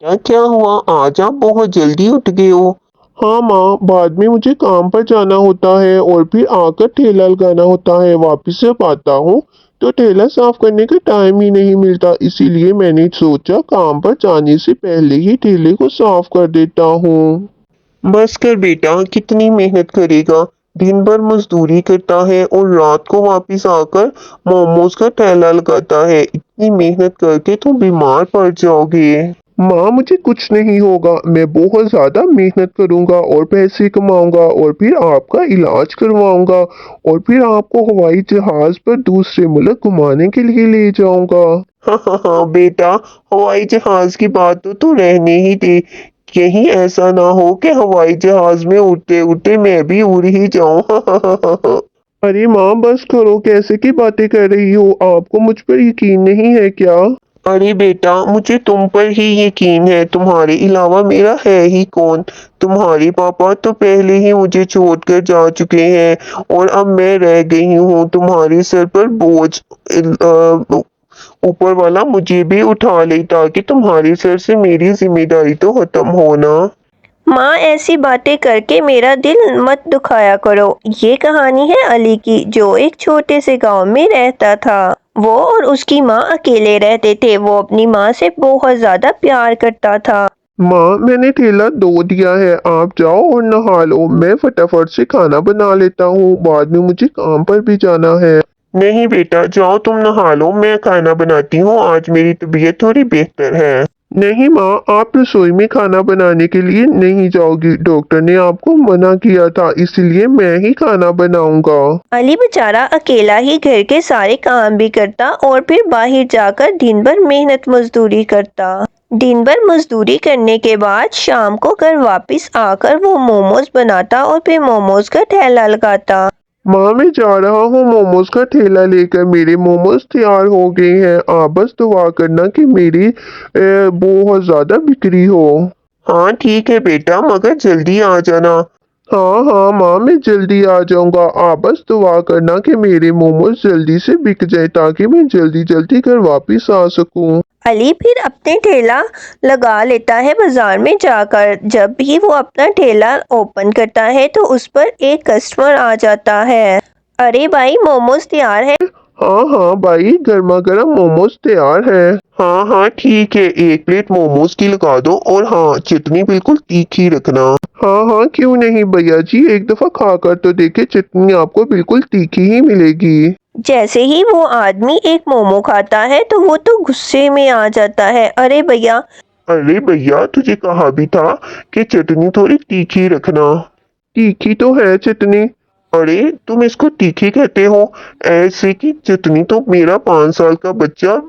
क्या हुआ? आज आप बहुत जल्दी उठ गए हो। हाँ माँ, बाद में मुझे काम पर जाना होता है और फिर आकर ठेला लगाना होता है। वापस जब आता हूँ तो ठेला साफ करने का टाइम ही नहीं मिलता, इसीलिए मैंने सोचा काम पर जाने से पहले ही ठेले को साफ कर देता हूँ। बस कर बेटा, कितनी मेहनत करेगा। दिन भर मजदूरी करता है और रात को वापस आकर मोमोज का ठेला लगाता है। इतनी मेहनत करके तुम बीमार पड़ जाओगे। माँ, मुझे कुछ नहीं होगा। मैं बहुत ज्यादा मेहनत करूंगा और पैसे कमाऊंगा और फिर आपका इलाज करवाऊंगा और फिर आपको हवाई जहाज पर दूसरे मुल्क घुमाने के लिए ले जाऊंगा। हाँ बेटा, हवाई जहाज की बात तो रहने ही दे। कहीं ऐसा ना हो कि हवाई जहाज में उड़ते उड़ते मैं भी उड़ ही जाऊं। अरे माँ, बस करो। कैसे की बातें कर रही हो? आपको मुझ पर यकीन नहीं है क्या? अरे बेटा, मुझे तुम पर ही यकीन है। तुम्हारे अलावा मेरा है ही कौन। तुम्हारे पापा तो पहले ही मुझे छोड़ कर जा चुके हैं और अब मैं रह गई हूँ तुम्हारे सर पर बोझ। ऊपर वाला मुझे भी उठा ले ताकि तुम्हारे सर से मेरी जिम्मेदारी तो खत्म हो ना। माँ, ऐसी बातें करके मेरा दिल मत दुखाया करो। ये कहानी है अली की, जो एक छोटे से गांव में रहता था। वो और उसकी माँ अकेले रहते थे। वो अपनी माँ से बहुत ज्यादा प्यार करता था। माँ, मैंने ठेला धो दिया है। आप जाओ और नहा लो। मैं फटाफट से खाना बना लेता हूँ, बाद में मुझे काम पर भी जाना है। नहीं बेटा, जाओ तुम नहा लो, मैं खाना बनाती हूँ। आज मेरी तबीयत थोड़ी बेहतर है। नहीं माँ, आप रसोई में खाना बनाने के लिए नहीं जाओगी। डॉक्टर ने आपको मना किया था, इसलिए मैं ही खाना बनाऊंगा। अली बेचारा अकेला ही घर के सारे काम भी करता और फिर बाहर जाकर दिन भर मेहनत मजदूरी करता। दिन भर मजदूरी करने के बाद शाम को घर वापस आकर वो मोमोज बनाता और फिर मोमोज का ठेला लगाता। माँ, मैं जा रहा हूँ मोमोज का ठेला लेकर। मेरे मोमोज तैयार हो गए हैं। आप बस दुआ करना कि मेरी बहुत ज्यादा बिक्री हो। हाँ ठीक है बेटा, मगर जल्दी आ जाना। हाँ हाँ माँ, मैं जल्दी आ जाऊंगा। आप बस दुआ करना कि मेरे मोमोज जल्दी से बिक जाए ताकि मैं जल्दी जल्दी घर वापस आ सकूं। अली फिर अपने ठेला लगा लेता है बाजार में जाकर। जब भी वो अपना ठेला ओपन करता है तो उस पर एक कस्टमर आ जाता है। अरे भाई, मोमोज तैयार है। हाँ हाँ भाई, गर्मा गर्म मोमोज तैयार है। हाँ हाँ ठीक है, एक प्लेट मोमोज की लगा दो और हाँ, चटनी बिल्कुल तीखी रखना। हाँ हाँ, क्यों नहीं भैया जी, एक दफा खाकर तो देखे। चटनी आपको बिल्कुल तीखी ही मिलेगी। जैसे ही वो आदमी एक मोमो खाता है तो वो तो गुस्से में आ जाता है। अरे भैया, अरे भैया, तुझे कहा भी था कि चटनी थोड़ी तीखी रखना। तीखी तो है चटनी। अरे तुम इसको तीखी कहते हो? ऐसे की चटनी तो मेरा 5 साल का बच्चा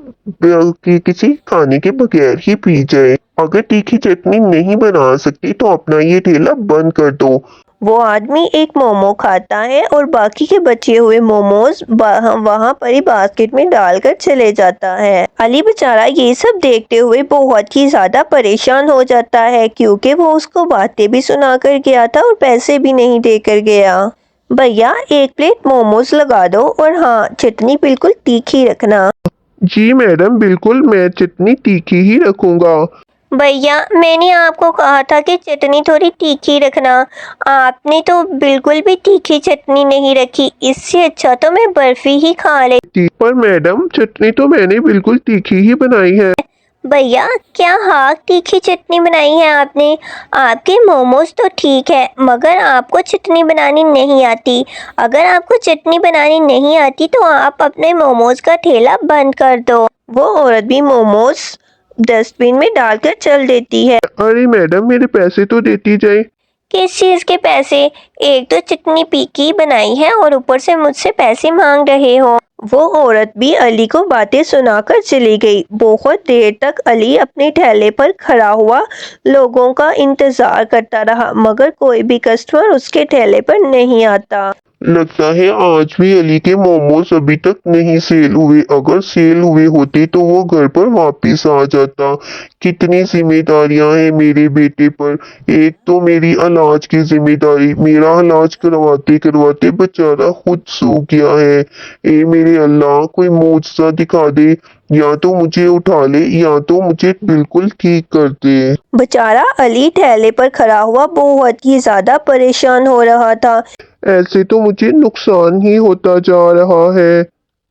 किसी खाने के बगैर ही पी जाए। अगर तीखी चटनी नहीं बना सकती तो अपना ये ठेला बंद कर दो। वो आदमी एक मोमो खाता है और बाकी के बचे हुए मोमोज वहां पर ही बास्केट में डालकर चले जाता है। अली बेचारा ये सब देखते हुए बहुत ही ज्यादा परेशान हो जाता है, क्योंकि वो उसको बातें भी सुना कर गया था और पैसे भी नहीं देकर गया। भैया, एक प्लेट मोमोज लगा दो और हाँ, चटनी बिल्कुल तीखी रखना। जी मैडम, बिल्कुल मैं चटनी तीखी ही रखूंगा। भैया, मैंने आपको कहा था कि चटनी थोड़ी तीखी रखना। आपने तो बिल्कुल भी तीखी चटनी नहीं रखी। इससे अच्छा तो मैं बर्फी ही खा ले। पर मैडम, चटनी तो मैंने बिल्कुल तीखी ही बनाई है। भैया, क्या हाँ तीखी चटनी बनाई है आपने? आपके मोमोज तो ठीक है, मगर आपको चटनी बनानी नहीं आती। अगर आपको चटनी बनानी नहीं आती तो आप अपने मोमोज का ठेला बंद कर दो। वो औरत भी मोमोज डस्टबिन में डालकर चल देती है। अरे मैडम, मेरे पैसे तो देती जाए। किस चीज के पैसे? एक तो चटनी पीकी बनाई है और ऊपर से मुझसे पैसे मांग रहे हो। वो औरत भी अली को बातें सुनाकर चली गई। बहुत देर तक अली अपने ठेले पर खड़ा हुआ लोगों का इंतजार करता रहा, मगर कोई भी कस्टमर उसके ठेले पर नहीं आता। लगता है आज भी अली के मोमोज अभी तक नहीं सेल हुए। अगर सेल हुए होते तो वो घर पर वापस आ जाता। कितनी जिम्मेदारियां हैं मेरे बेटे पर। एक तो मेरी इलाज की जिम्मेदारी, मेरा इलाज करवाते करवाते बेचारा खुद सूख गया है। ए मेरे अल्लाह, कोई मुआवजा दिखा दे, या तो मुझे उठा ले या तो मुझे बिल्कुल ठीक कर दे। बेचारा अली ठेले पर खड़ा हुआ बहुत ही ज्यादा परेशान हो रहा था। ऐसे तो मुझे नुकसान ही होता जा रहा है,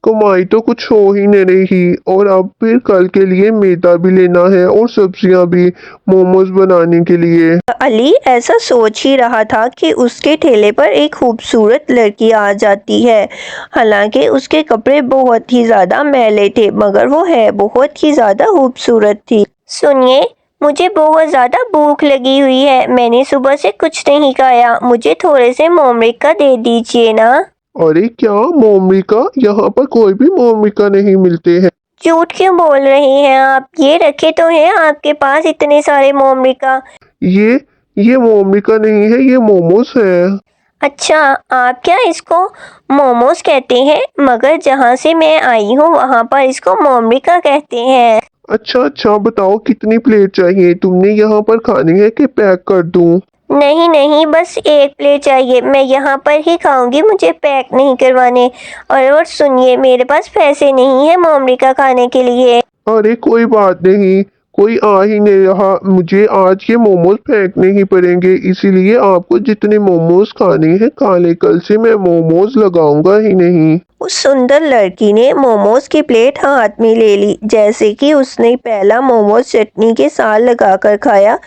कमाई तो कुछ हो ही नहीं रही, और अब फिर कल के लिए मैदा भी लेना है और सब्जियां भी मोमोज बनाने के लिए। अली ऐसा सोच ही रहा था कि उसके ठेले पर एक खूबसूरत लड़की आ जाती है। हालांकि उसके कपड़े बहुत ही ज्यादा मैले थे, मगर वो है बहुत ही ज्यादा खूबसूरत थी। सुनिए, मुझे बहुत ज्यादा भूख लगी हुई है, मैंने सुबह से कुछ नहीं खाया, मुझे थोड़े से मोमरिका दे दीजिए ना। अरे क्या मोमरिका? यहाँ पर कोई भी मोमरिका नहीं मिलते हैं। झूठ क्यों बोल रहे हैं आप? ये रखे तो हैं आपके पास इतने सारे मोमरिका। ये मोमरिका नहीं है, ये मोमोज है। अच्छा, आप क्या इसको मोमोज कहते हैं? मगर जहाँ से मैं आई हूँ वहाँ पर इसको मोमरिका कहते हैं। अच्छा बताओ कितनी प्लेट चाहिए? तुमने यहाँ पर खानी है कि पैक कर दूँ? नहीं नहीं, बस एक प्लेट चाहिए, मैं यहाँ पर ही खाऊंगी, मुझे पैक नहीं करवाने। और सुनिए, मेरे पास पैसे नहीं है मोमरिका खाने के लिए। अरे कोई बात नहीं, कोई आ ही नहीं रहा, मुझे आज ये मोमोज फेंकने ही पड़ेंगे, इसीलिए आपको जितने मोमोज खाने हैं खा ले, कल से मैं मोमोज लगाऊंगा ही नहीं। उस सुंदर लड़की ने मोमोज की प्लेट हाथ में ले ली। जैसे कि उसने पहला मोमोज चटनी के साथ लगाकर खाया।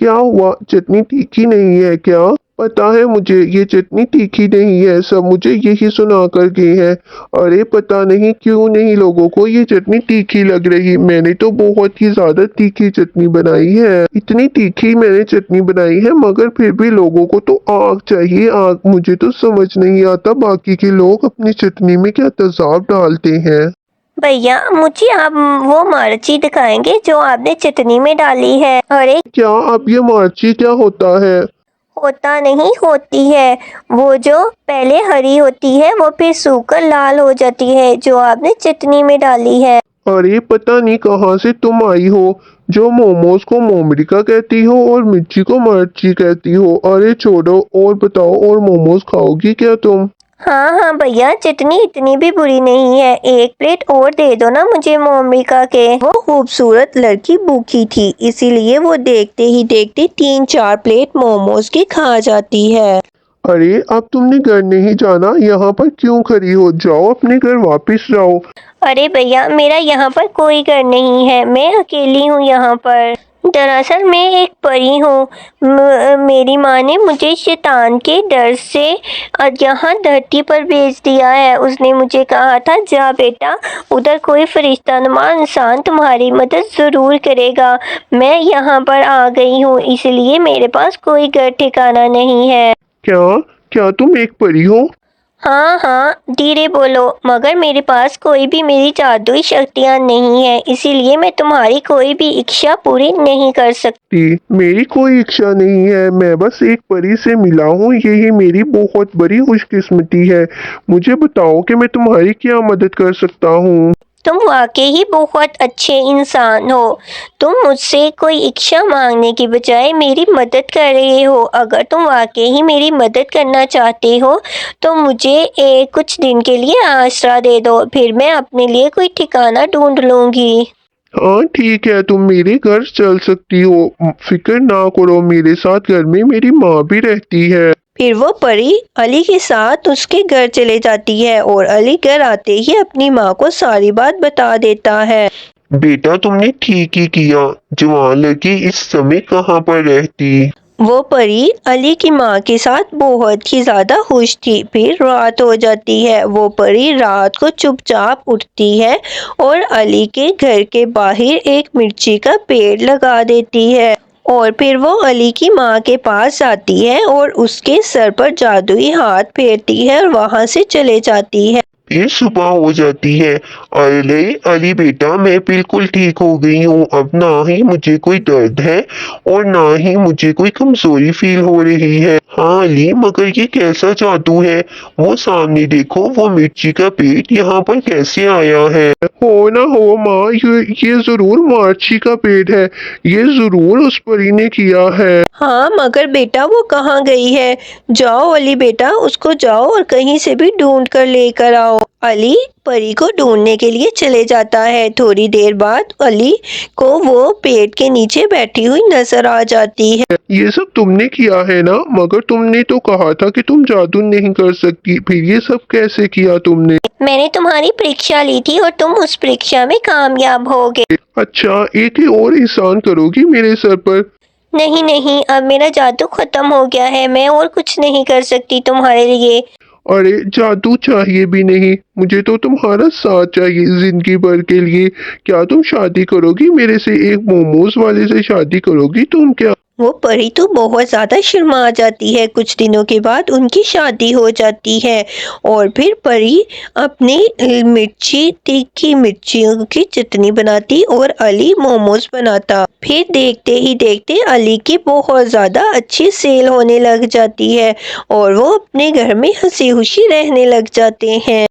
क्या हुआ? चटनी तीखी नहीं है क्या? पता है मुझे ये चटनी तीखी नहीं है, सब मुझे यही सुना कर गए हैं। अरे पता नहीं क्यों नहीं लोगों को ये चटनी तीखी लग रही। मैंने तो बहुत ही ज्यादा तीखी चटनी बनाई है, इतनी तीखी मैंने चटनी बनाई है, मगर फिर भी लोगों को तो आग चाहिए, आग। मुझे तो समझ नहीं आता बाकी के लोग अपनी चटनी में क्या तेजाब डालते हैं। भैया, मुझे आप वो मिर्ची दिखाएंगे जो आपने चटनी में डाली है? अरे क्या अब ये मिर्ची क्या होता है? होता नहीं, होती है। वो जो पहले हरी होती है वो फिर सूखकर लाल हो जाती है, जो आपने चटनी में डाली है। अरे पता नहीं कहाँ से तुम आई हो, जो मोमोज को मोमरिका कहती हो और मिर्ची को मिर्ची कहती हो। अरे छोड़ो, और बताओ, और मोमोज खाओगी क्या तुम? हाँ हाँ भैया, चटनी इतनी भी बुरी नहीं है, एक प्लेट और दे दो ना मुझे मोमरिका के। वो खूबसूरत लड़की भूखी थी, इसीलिए वो देखते ही देखते 3-4 प्लेट मोमोज की खा जाती है। अरे अब तुमने घर नहीं जाना, यहाँ पर क्यों खड़ी हो? जाओ अपने घर वापस जाओ। अरे भैया, मेरा यहाँ पर कोई घर नहीं है, मैं अकेली हूँ यहाँ पर। दरअसल मैं एक परी हूँ। मेरी माँ ने मुझे शैतान के डर से यहाँ धरती पर भेज दिया है। उसने मुझे कहा था, जा बेटा, उधर कोई फरिश्ता नुमा इंसान तुम्हारी मदद ज़रूर करेगा। मैं यहाँ पर आ गई हूँ, इसलिए मेरे पास कोई घर ठिकाना नहीं है। क्या तुम एक परी हो? हाँ हाँ, धीरे बोलो, मगर मेरे पास कोई भी मेरी जादुई शक्तियाँ नहीं है, इसीलिए मैं तुम्हारी कोई भी इच्छा पूरी नहीं कर सकती। मेरी कोई इच्छा नहीं है, मैं बस एक परी से मिला हूँ, यही मेरी बहुत बड़ी खुशकिस्मती है। मुझे बताओ कि मैं तुम्हारी क्या मदद कर सकता हूँ। तुम वाकई ही बहुत अच्छे इंसान हो। तुम मुझसे कोई इच्छा मांगने की बजाय मेरी मदद कर रहे हो। अगर तुम वाकई ही मेरी मदद करना चाहते हो तो मुझे कुछ दिन के लिए आसरा दे दो, फिर मैं अपने लिए कोई ठिकाना ढूंढ लूंगी। हाँ ठीक है, तुम मेरे घर चल सकती हो, फिक्र ना करो, मेरे साथ घर में मेरी माँ भी रहती है। फिर वो परी अली के साथ उसके घर चले जाती है और अली घर आते ही अपनी माँ को सारी बात बता देता है। बेटा तुमने ठीक ही किया, जवान लड़की इस समय कहाँ पर रहती। वो परी अली की माँ के साथ बहुत ही ज्यादा खुश थी। फिर रात हो जाती है। वो परी रात को चुपचाप उठती है और अली के घर के बाहर एक मिर्ची का पेड़ लगा देती है। और फिर वो अली की माँ के पास जाती है और उसके सर पर जादुई हाथ फेरती है और वहाँ से चले जाती है। फिर सुबह हो जाती है। अरे अली बेटा, मैं बिल्कुल ठीक हो गई हूँ। अब ना ही मुझे कोई दर्द है और ना ही मुझे कोई कमजोरी फील हो रही है। हाँ अली, मगर ये कैसा जादू है? वो सामने देखो, वो मिर्ची का पेट यहाँ पर कैसे आया है? हो ना हो माँ, ये जरूर मार्ची का पेड़ है। ये जरूर उस परी ने किया है। हाँ मगर बेटा वो कहाँ गई है? जाओ अली बेटा, उसको जाओ और कहीं से भी ढूंढ कर लेकर आओ। अली परी को ढूंढने के लिए चले जाता है। थोड़ी देर बाद अली को वो पेड़ के नीचे बैठी हुई नजर आ जाती है। ये सब तुमने किया है ना? मगर तुमने तो कहा था कि तुम जादू नहीं कर सकती, फिर ये सब कैसे किया तुमने? मैंने तुम्हारी परीक्षा ली थी और तुम उस परीक्षा में कामयाब हो गए। अच्छा, एक ही और एहसान करोगी मेरे सर पर? नहीं नहीं, अब मेरा जादू खत्म हो गया है। मैं और कुछ नहीं कर सकती तुम्हारे लिए। अरे जादू चाहिए भी नहीं, मुझे तो तुम्हारा साथ चाहिए जिंदगी भर के लिए। क्या तुम शादी करोगी मेरे से? एक मोमोज वाले से शादी करोगी तुम क्या? वो परी तो बहुत ज्यादा शर्मा जाती है। कुछ दिनों के बाद उनकी शादी हो जाती है और फिर परी अपनी तीखी मिर्चियों की चटनी बनाती और अली मोमोज बनाता। फिर देखते ही देखते अली की बहुत ज्यादा अच्छी सेल होने लग जाती है और वो अपने घर में हंसी खुशी रहने लग जाते हैं।